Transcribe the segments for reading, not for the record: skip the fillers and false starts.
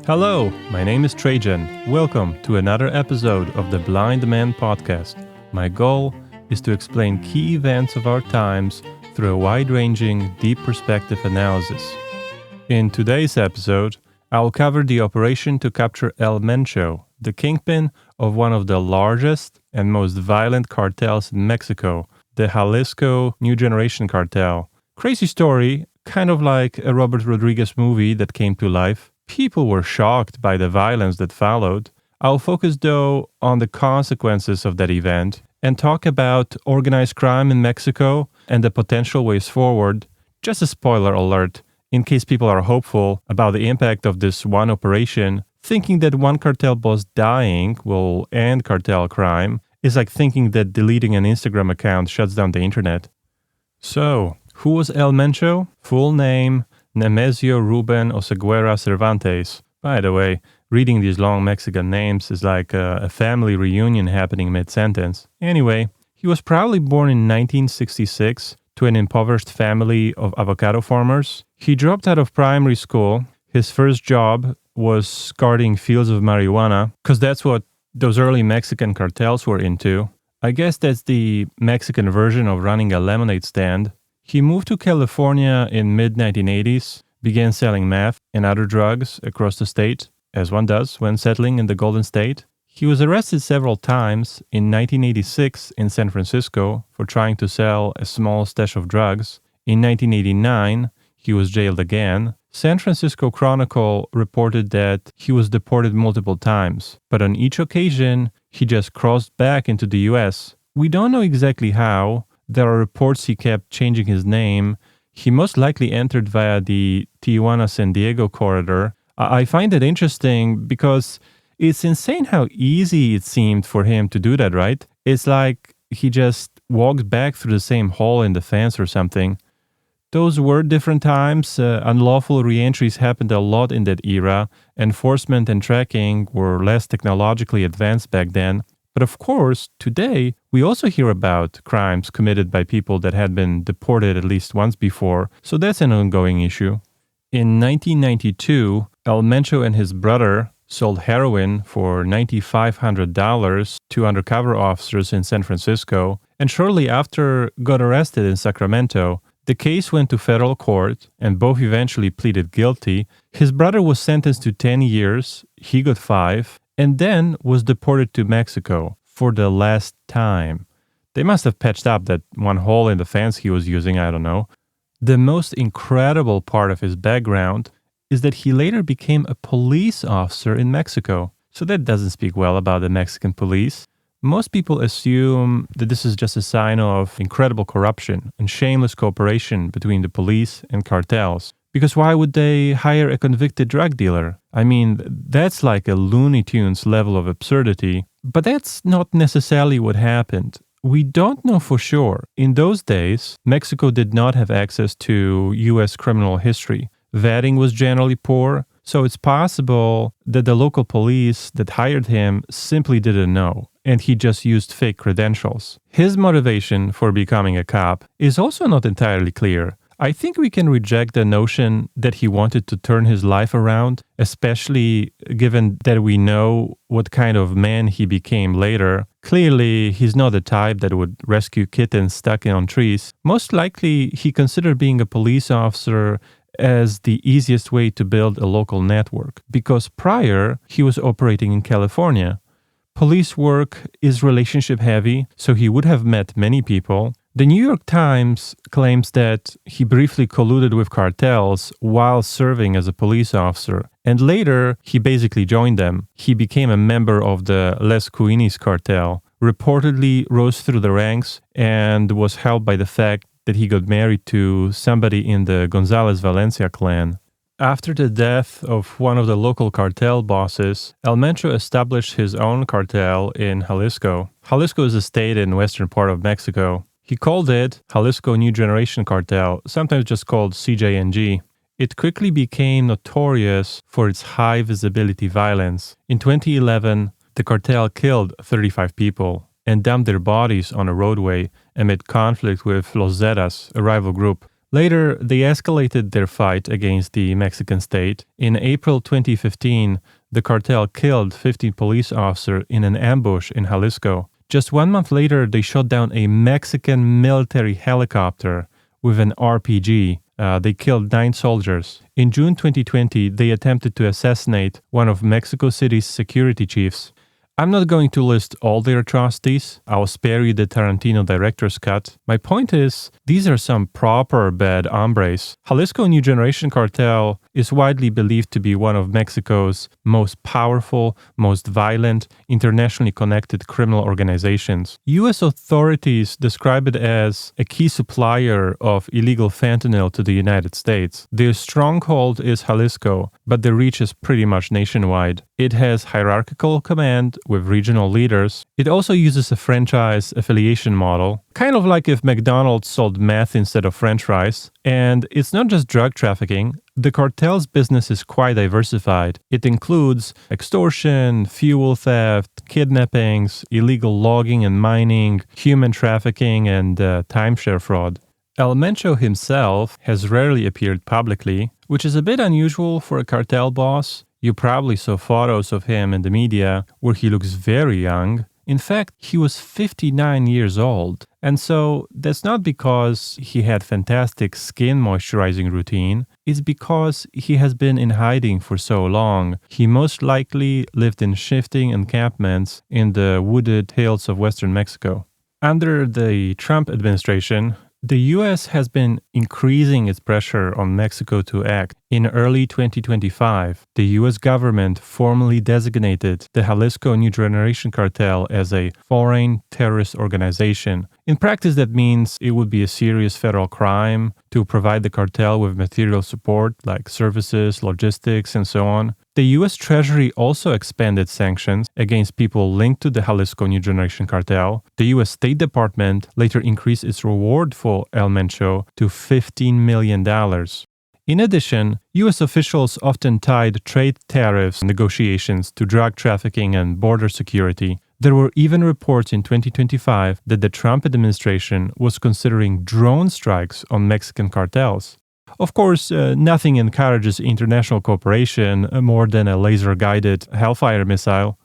Hello, my name is Trajan. Welcome to another episode of the Blind Man Podcast. My goal is to explain key events of our times through a wide-ranging, deep perspective analysis. In today's episode, I'll cover the operation to capture El Mencho, the kingpin of one of the largest and most violent cartels in Mexico, the Jalisco New Generation Cartel. Crazy story, kind of like a Robert Rodriguez movie that came to life. People were shocked by the violence that followed. I'll focus, though, on the consequences of that event and talk about organized crime in Mexico and the potential ways forward. Just a spoiler alert, in case people are hopeful about the impact of this one operation, thinking that one cartel boss dying will end cartel crime is like thinking that deleting an Instagram account shuts down the internet. So, who was El Mencho? Full name: Nemesio Ruben Oseguera Cervantes. By the way, reading these long Mexican names is like a family reunion happening mid-sentence. Anyway, he was probably born in 1966 to an impoverished family of avocado farmers. He dropped out of primary school. His first job was guarding fields of marijuana, because that's what those early Mexican cartels were into. I guess that's the Mexican version of running a lemonade stand. He moved to California in mid-1980s, began selling meth and other drugs across the state, as one does when settling in the Golden State. He was arrested several times in 1986 in San Francisco for trying to sell a small stash of drugs. In 1989, he was jailed again. San Francisco Chronicle reported that he was deported multiple times, but on each occasion, he just crossed back into the US. We don't know exactly how. There are reports he kept changing his name. He most likely entered via the Tijuana-San Diego corridor. I find it interesting because it's insane how easy it seemed for him to do that, right? It's like he just walked back through the same hole in the fence or something. Those were different times. Unlawful reentries happened a lot in that era. Enforcement and tracking were less technologically advanced back then. But of course, today, we also hear about crimes committed by people that had been deported at least once before, so that's an ongoing issue. In 1992, El Mencho and his brother sold heroin for $9,500 to undercover officers in San Francisco, and shortly after got arrested in Sacramento. The case went to federal court, and both eventually pleaded guilty. His brother was sentenced to 10 years, he got 5, and then was deported to Mexico for the last time. They must have patched up that one hole in the fence he was using, I don't know. The most incredible part of his background is that he later became a police officer in Mexico. So that doesn't speak well about the Mexican police. Most people assume that this is just a sign of incredible corruption and shameless cooperation between the police and cartels. Because why would they hire a convicted drug dealer? I mean, that's like a Looney Tunes level of absurdity. But that's not necessarily what happened. We don't know for sure. In those days, Mexico did not have access to U.S. criminal history. Vetting was generally poor, so it's possible that the local police that hired him simply didn't know, and he just used fake credentials. His motivation for becoming a cop is also not entirely clear. I think we can reject the notion that he wanted to turn his life around, especially given that we know what kind of man he became later. Clearly, he's not the type that would rescue kittens stuck on trees. Most likely, he considered being a police officer as the easiest way to build a local network, because prior, he was operating in California. Police work is relationship heavy, so he would have met many people. The New York Times claims that he briefly colluded with cartels while serving as a police officer, and later he basically joined them. He became a member of the Les Cuinis cartel, reportedly rose through the ranks, and was helped by the fact that he got married to somebody in the Gonzalez Valencia clan. After the death of one of the local cartel bosses, El Mencho established his own cartel in Jalisco. Jalisco is a state in western part of Mexico. He called it Jalisco New Generation Cartel, sometimes just called CJNG. It quickly became notorious for its high visibility violence. In 2011, the cartel killed 35 people and dumped their bodies on a roadway amid conflict with Los Zetas, a rival group. Later, they escalated their fight against the Mexican state. In April 2015, the cartel killed 15 police officers in an ambush in Jalisco. Just 1 month later, they shot down a Mexican military helicopter with an RPG. They killed 9 soldiers. In June 2020, they attempted to assassinate one of Mexico City's security chiefs. I'm not going to list all their atrocities. I'll spare you the Tarantino director's cut. My point is, these are some proper bad hombres. Jalisco New Generation Cartel is widely believed to be one of Mexico's most powerful, most violent, internationally connected criminal organizations. U.S. authorities describe it as a key supplier of illegal fentanyl to the United States. Their stronghold is Jalisco, but their reach is pretty much nationwide. It has hierarchical command with regional leaders. It also uses a franchise affiliation model, kind of like if McDonald's sold meth instead of French fries. And it's not just drug trafficking. The cartel's business is quite diversified. It includes extortion, fuel theft, kidnappings, illegal logging and mining, human trafficking, and timeshare fraud. El Mencho himself has rarely appeared publicly, which is a bit unusual for a cartel boss. You probably saw photos of him in the media where he looks very young. In fact, he was 59 years old. And so that's not because he had fantastic skin moisturizing routine. It's because he has been in hiding for so long. He most likely lived in shifting encampments in the wooded hills of western Mexico. Under the Trump administration, the U.S. has been increasing its pressure on Mexico to act. In early 2025, the U.S. government formally designated the Jalisco New Generation Cartel as a foreign terrorist organization. In practice, that means it would be a serious federal crime to provide the cartel with material support like services, logistics, and so on. The U.S. Treasury also expanded sanctions against people linked to the Jalisco New Generation Cartel. The U.S. State Department later increased its reward for El Mencho to $15 million. In addition, U.S. officials often tied trade tariffs negotiations to drug trafficking and border security. There were even reports in 2025 that the Trump administration was considering drone strikes on Mexican cartels. Of course, nothing encourages international cooperation more than a laser-guided Hellfire missile.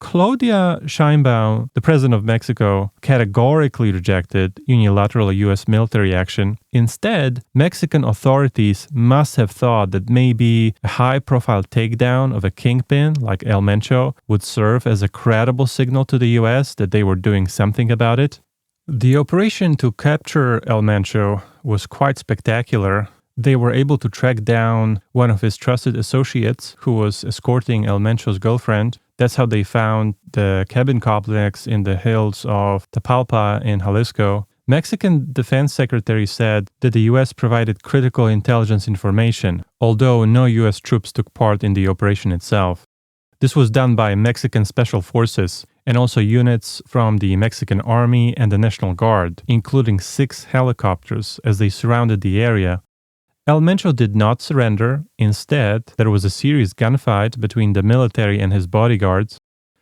Claudia Sheinbaum, the president of Mexico, categorically rejected unilateral U.S. military action. Instead, Mexican authorities must have thought that maybe a high-profile takedown of a kingpin like El Mencho would serve as a credible signal to the U.S. that they were doing something about it. The operation to capture El Mencho was quite spectacular. They were able to track down one of his trusted associates who was escorting El Mencho's girlfriend. That's how they found the cabin complex in the hills of Tapalpa in Jalisco. Mexican Defense Secretary said that the U.S. provided critical intelligence information, although no U.S. troops took part in the operation itself. This was done by Mexican Special Forces and also units from the Mexican Army and the National Guard, including 6 helicopters as they surrounded the area. El Mencho did not surrender. Instead, there was a serious gunfight between the military and his bodyguards.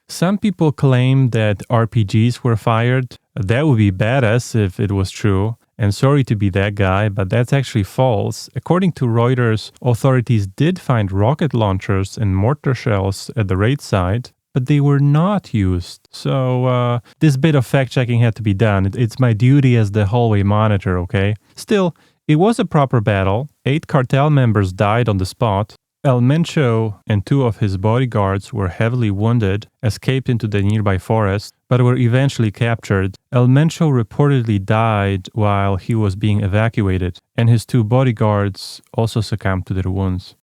Some people claim that RPGs were fired. That would be badass if it was true. And sorry to be that guy, but that's actually false. According to Reuters, authorities did find rocket launchers and mortar shells at the raid site, but they were not used. So this bit of fact-checking had to be done. It's my duty as the hallway monitor, okay? Still, it was a proper battle. 8 cartel members died on the spot. El Mencho and 2 of his bodyguards were heavily wounded, escaped into the nearby forest, but were eventually captured. El Mencho reportedly died while he was being evacuated, and his 2 bodyguards also succumbed to their wounds.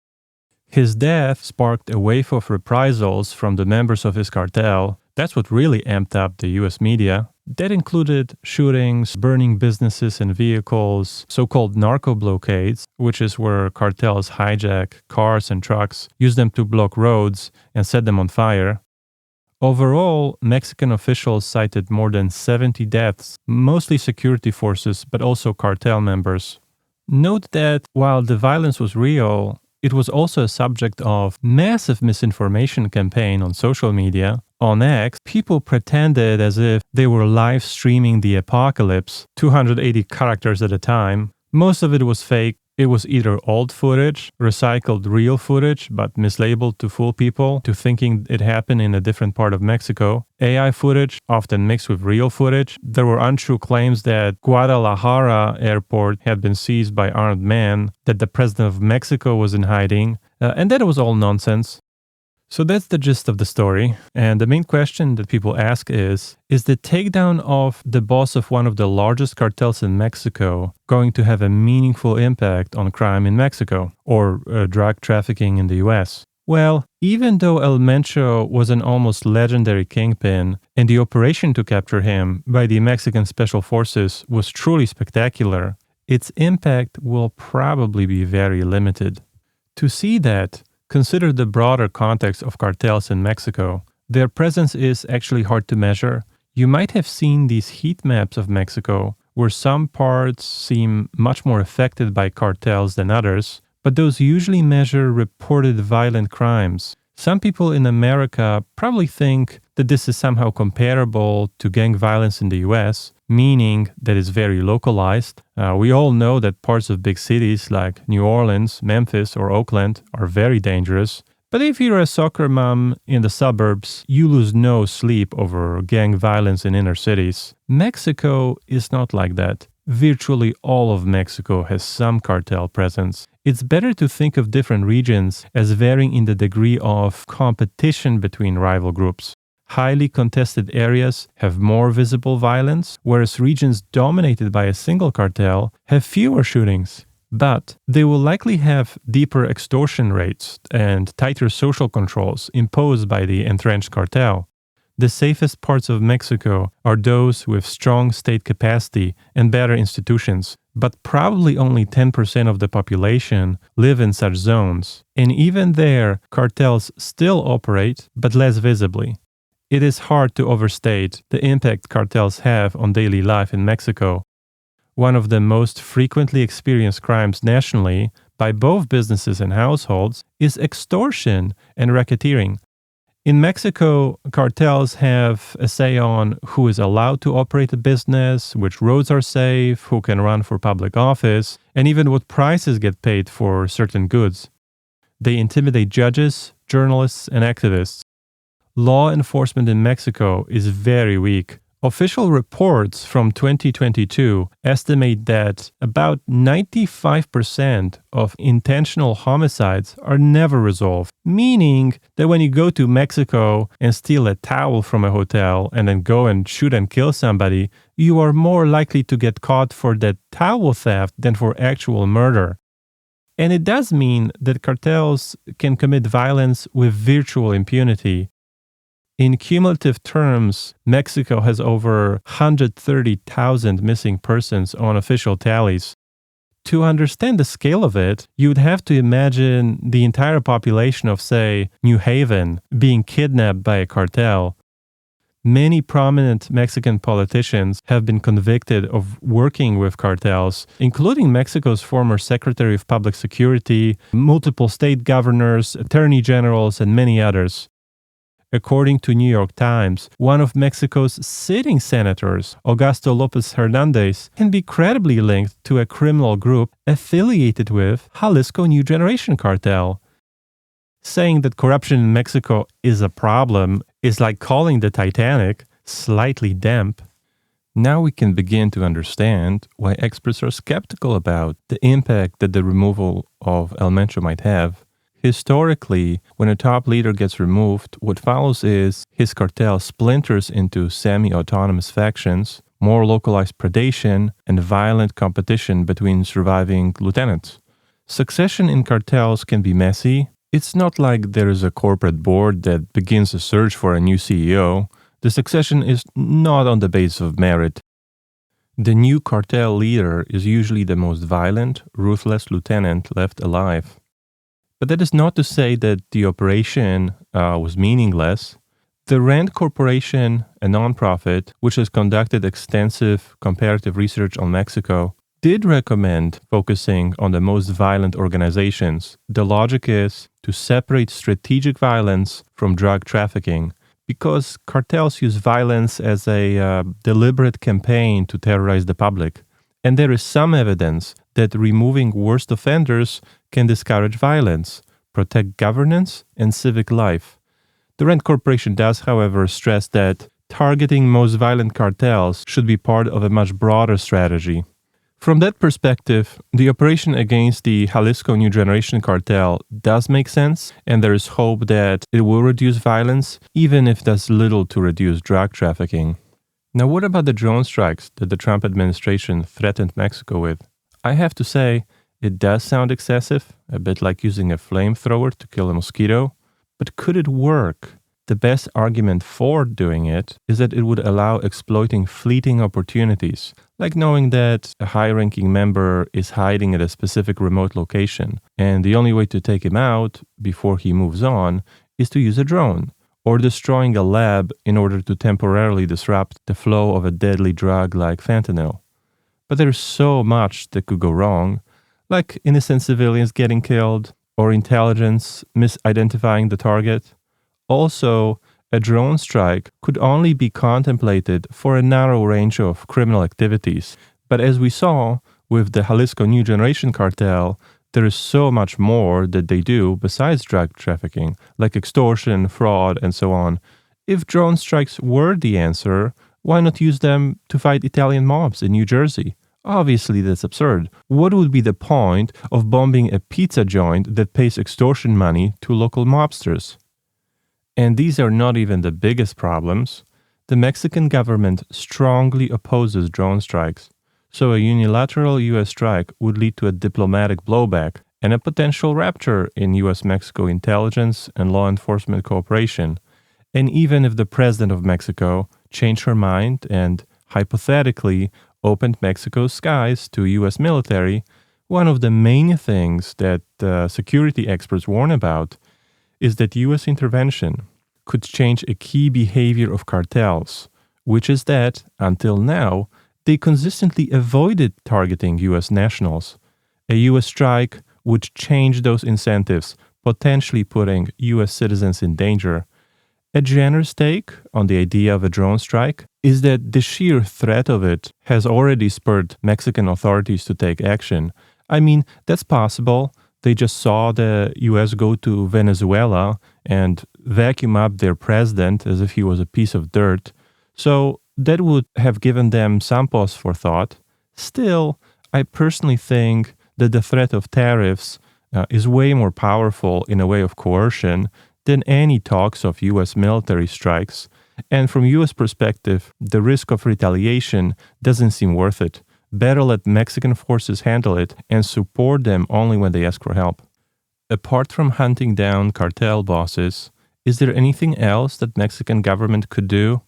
His death sparked a wave of reprisals from the members of his cartel. That's what really amped up the US media. That included shootings, burning businesses and vehicles, so-called narco blockades, which is where cartels hijack cars and trucks, use them to block roads, and set them on fire. Overall, Mexican officials cited more than 70 deaths, mostly security forces, but also cartel members. Note that while the violence was real, it was also a subject of massive misinformation campaign on social media. On X, people pretended as if they were live streaming the apocalypse, 280 characters at a time. Most of it was fake. It was either old footage, recycled real footage, but mislabeled to fool people to thinking it happened in a different part of Mexico. AI footage, often mixed with real footage. There were untrue claims that Guadalajara airport had been seized by armed men, that the president of Mexico was in hiding, and that it was all nonsense. So that's the gist of the story. And the main question that people ask is the takedown of the boss of one of the largest cartels in Mexico going to have a meaningful impact on crime in Mexico or drug trafficking in the US? Well, even though El Mencho was an almost legendary kingpin and the operation to capture him by the Mexican Special Forces was truly spectacular, its impact will probably be very limited. To see that, consider the broader context of cartels in Mexico. Their presence is actually hard to measure. You might have seen these heat maps of Mexico, where some parts seem much more affected by cartels than others, but those usually measure reported violent crimes. Some people in America probably think that this is somehow comparable to gang violence in the US, meaning that it's very localized. We all know that parts of big cities like New Orleans, Memphis, or Oakland are very dangerous. But if you're a soccer mom in the suburbs, you lose no sleep over gang violence in inner cities. Mexico is not like that. Virtually all of Mexico has some cartel presence. It's better to think of different regions as varying in the degree of competition between rival groups. Highly contested areas have more visible violence, whereas regions dominated by a single cartel have fewer shootings. But they will likely have deeper extortion rates and tighter social controls imposed by the entrenched cartel. The safest parts of Mexico are those with strong state capacity and better institutions, but probably only 10% of the population live in such zones. And even there, cartels still operate, but less visibly. It is hard to overstate the impact cartels have on daily life in Mexico. One of the most frequently experienced crimes nationally by both businesses and households is extortion and racketeering. In Mexico, cartels have a say on who is allowed to operate a business, which roads are safe, who can run for public office, and even what prices get paid for certain goods. They intimidate judges, journalists, and activists. Law enforcement in Mexico is very weak. Official reports from 2022 estimate that about 95% of intentional homicides are never resolved, meaning that when you go to Mexico and steal a towel from a hotel and then go and shoot and kill somebody, you are more likely to get caught for that towel theft than for actual murder. And it does mean that cartels can commit violence with virtual impunity. In cumulative terms, Mexico has over 130,000 missing persons on official tallies. To understand the scale of it, you would have to imagine the entire population of, say, New Haven being kidnapped by a cartel. Many prominent Mexican politicians have been convicted of working with cartels, including Mexico's former Secretary of Public Security, multiple state governors, attorney generals, and many others. According to New York Times, one of Mexico's sitting senators, Augusto López Hernández, can be credibly linked to a criminal group affiliated with Jalisco New Generation Cartel. Saying that corruption in Mexico is a problem is like calling the Titanic slightly damp. Now we can begin to understand why experts are skeptical about the impact that the removal of El Mencho might have. Historically, when a top leader gets removed, what follows is his cartel splinters into semi-autonomous factions, more localized predation, and violent competition between surviving lieutenants. Succession in cartels can be messy. It's not like there is a corporate board that begins a search for a new CEO. The succession is not on the basis of merit. The new cartel leader is usually the most violent, ruthless lieutenant left alive. But that is not to say that the operation was meaningless. The Rand Corporation, a nonprofit which has conducted extensive comparative research on Mexico, did recommend focusing on the most violent organizations. The logic is to separate strategic violence from drug trafficking, because cartels use violence as a deliberate campaign to terrorize the public. And there is some evidence that removing worst offenders can discourage violence, protect governance, and civic life. The Rand Corporation does, however, stress that targeting most violent cartels should be part of a much broader strategy. From that perspective, the operation against the Jalisco New Generation cartel does make sense, and there is hope that it will reduce violence, even if it does little to reduce drug trafficking. Now, what about the drone strikes that the Trump administration threatened Mexico with? I have to say, it does sound excessive, a bit like using a flamethrower to kill a mosquito, but could it work? The best argument for doing it is that it would allow exploiting fleeting opportunities, like knowing that a high-ranking member is hiding at a specific remote location, and the only way to take him out before he moves on is to use a drone, or destroying a lab in order to temporarily disrupt the flow of a deadly drug like fentanyl. But there's so much that could go wrong, like innocent civilians getting killed, or intelligence misidentifying the target. Also, a drone strike could only be contemplated for a narrow range of criminal activities. But as we saw with the Jalisco New Generation cartel, there is so much more that they do besides drug trafficking, like extortion, fraud, and so on. If drone strikes were the answer, why not use them to fight Italian mobs in New Jersey? Obviously, that's absurd. What would be the point of bombing a pizza joint that pays extortion money to local mobsters? And these are not even the biggest problems. The Mexican government strongly opposes drone strikes, so a unilateral U.S. strike would lead to a diplomatic blowback and a potential rupture in U.S.-Mexico intelligence and law enforcement cooperation. And even if the president of Mexico changed her mind and, hypothetically, opened Mexico's skies to U.S. military, one of the main things that security experts warn about is that U.S. intervention could change a key behavior of cartels, which is that, until now, they consistently avoided targeting U.S. nationals. A U.S. strike would change those incentives, potentially putting U.S. citizens in danger. A generous take on the idea of a drone strike is that the sheer threat of it has already spurred Mexican authorities to take action. I mean, that's possible. They just saw the US go to Venezuela and vacuum up their president as if he was a piece of dirt. So that would have given them some pause for thought. Still, I personally think that the threat of tariffs is way more powerful in a way of coercion than any talks of US military strikes. And from US perspective, the risk of retaliation doesn't seem worth it. Better let Mexican forces handle it and support them only when they ask for help. Apart from hunting down cartel bosses, is there anything else that Mexican government could do?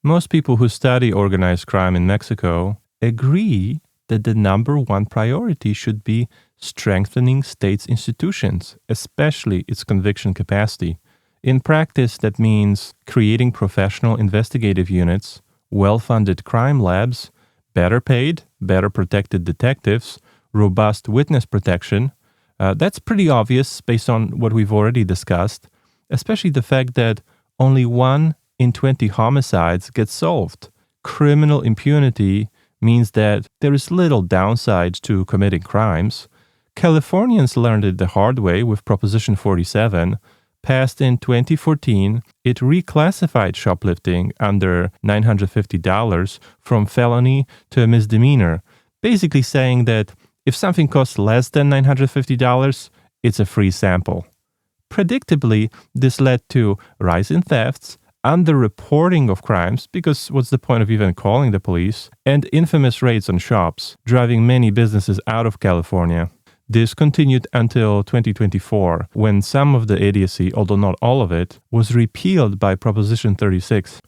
Most people who study organized crime in Mexico agree that the number one priority should be strengthening states' institutions, especially its conviction capacity. In practice, that means creating professional investigative units, well-funded crime labs, better paid, better protected detectives, robust witness protection. That's pretty obvious based on what we've already discussed, especially the fact that only 1 in 20 homicides gets solved. Criminal impunity means that there is little downside to committing crimes. Californians learned it the hard way with Proposition 47. Passed in 2014, it reclassified shoplifting under $950 from felony to a misdemeanor, basically saying that if something costs less than $950, it's a free sample. Predictably, this led to rise in thefts, underreporting of crimes, because what's the point of even calling the police, and infamous raids on shops, driving many businesses out of California. This continued until 2024, when some of the idiocy, although not all of it, was repealed by Proposition 36.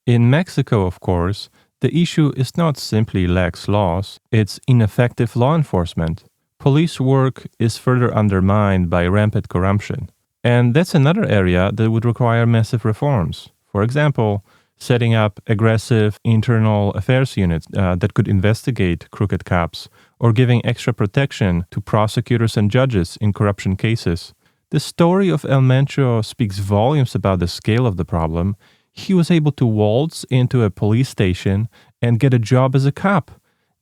In Mexico, of course, the issue is not simply lax laws, it's ineffective law enforcement. Police work is further undermined by rampant corruption. And that's another area that would require massive reforms. For example, setting up aggressive internal affairs units that could investigate crooked cops, or giving extra protection to prosecutors and judges in corruption cases. The story of El Mencho speaks volumes about the scale of the problem. He was able to waltz into a police station and get a job as a cop.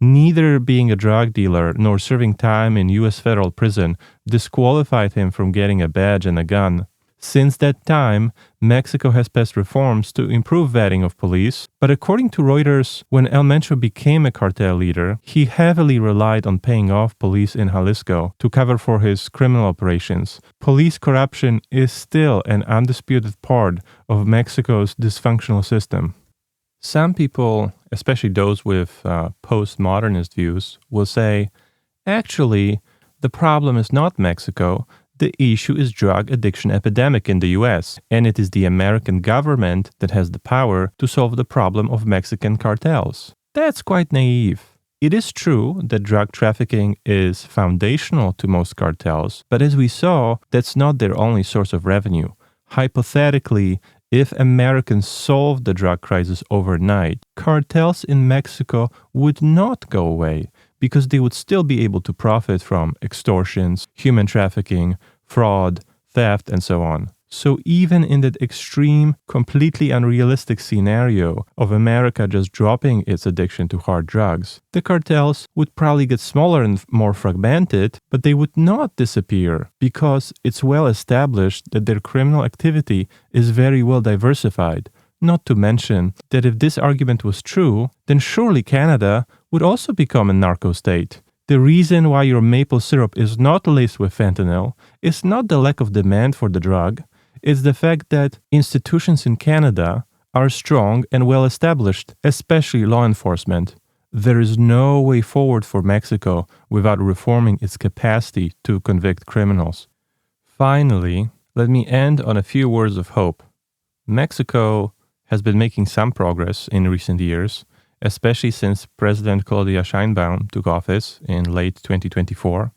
Neither being a drug dealer nor serving time in U.S. federal prison disqualified him from getting a badge and a gun. Since that time, Mexico has passed reforms to improve vetting of police, but according to Reuters, when El Mencho became a cartel leader, he heavily relied on paying off police in Jalisco to cover for his criminal operations. Police corruption is still an undisputed part of Mexico's dysfunctional system. Some people, especially those with postmodernist views, will say, actually, the problem is not Mexico. The issue is drug addiction epidemic in the US, and it is the American government that has the power to solve the problem of Mexican cartels. That's quite naive. It is true that drug trafficking is foundational to most cartels, but as we saw, that's not their only source of revenue. Hypothetically, if Americans solved the drug crisis overnight, cartels in Mexico would not go away because they would still be able to profit from extortions, human trafficking, fraud, theft, and so on. So even in that extreme, completely unrealistic scenario of America just dropping its addiction to hard drugs, the cartels would probably get smaller and more fragmented, but they would not disappear because it's well established that their criminal activity is very well diversified. Not to mention that if this argument was true, then surely Canada would also become a narco state. The reason why your maple syrup is not laced with fentanyl is not the lack of demand for the drug, it's the fact that institutions in Canada are strong and well established, especially law enforcement. There is no way forward for Mexico without reforming its capacity to convict criminals. Finally, let me end on a few words of hope. Mexico has been making some progress in recent years, especially since President Claudia Sheinbaum took office in late 2024.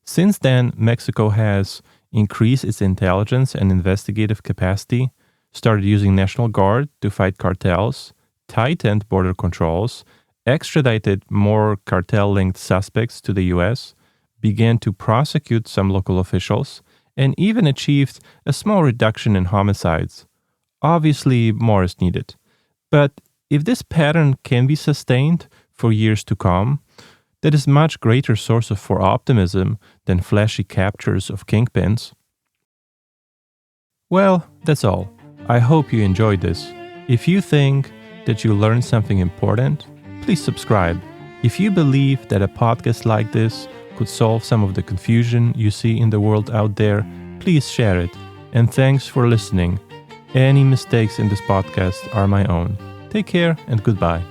Since then, Mexico has increased its intelligence and investigative capacity, started using National Guard to fight cartels, tightened border controls, extradited more cartel-linked suspects to the US, began to prosecute some local officials, and even achieved a small reduction in homicides. Obviously, more is needed. But if this pattern can be sustained for years to come, that is much greater source for optimism than flashy captures of kingpins. Well, that's all. I hope you enjoyed this. If you think that you learned something important, please subscribe. If you believe that a podcast like this could solve some of the confusion you see in the world out there, please share it. And thanks for listening. Any mistakes in this podcast are my own. Take care and goodbye.